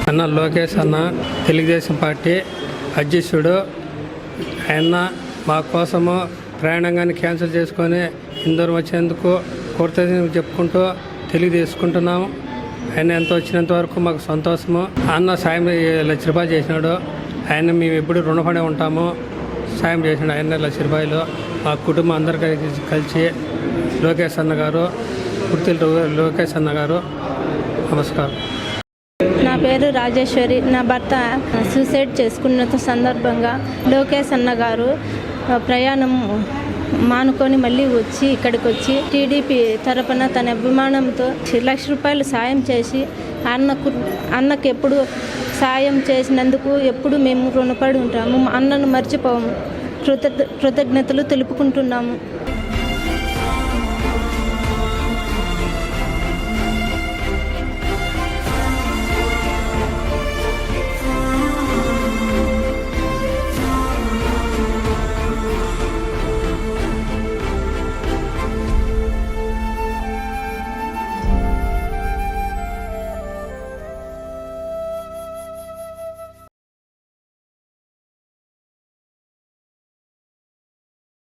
అన్న లోకేష్ అన్న తెలుగుదేశం పార్టీ అధ్యక్షుడు. ఆయన మా కోసము ప్రయాణంగాన్ని క్యాన్సిల్ చేసుకొని ఇందూరం వచ్చేందుకు కృతజ్ఞతలు చెప్పుకుంటూ తెలియజేసుకుంటున్నాము. ఆయన ఎంత వచ్చినంత వరకు మాకు సంతోషము. అన్న సాయం ₹1,00,000 చేసినాడు. ఆయన మేము ఎప్పుడు రుణపడి ఉంటాము. సాయం చేసినాడు ఆయన ₹1,00,000. మా కుటుంబం అందరికీ కలిసి లోకేష్ అన్న గారు, కుర్తిల్ లోకేష్ అన్న గారు నమస్కారం. నా పేరు రాజేశ్వరి. నా భర్త సూసైడ్ చేసుకున్న సందర్భంగా లోకేష్ అన్న గారు ప్రయాణం మానుకొని మళ్ళీ వచ్చి ఇక్కడికి వచ్చి టీడీపీ తరపున తన అభిమానంతో ₹1,00,000 సాయం చేసి అన్నకు ఎప్పుడు సాయం చేసినందుకు ఎప్పుడు మేము రుణపడి ఉంటాము. అన్నను మర్చిపోము. కృతజ్ఞతలు తెలుపుకుంటున్నాము.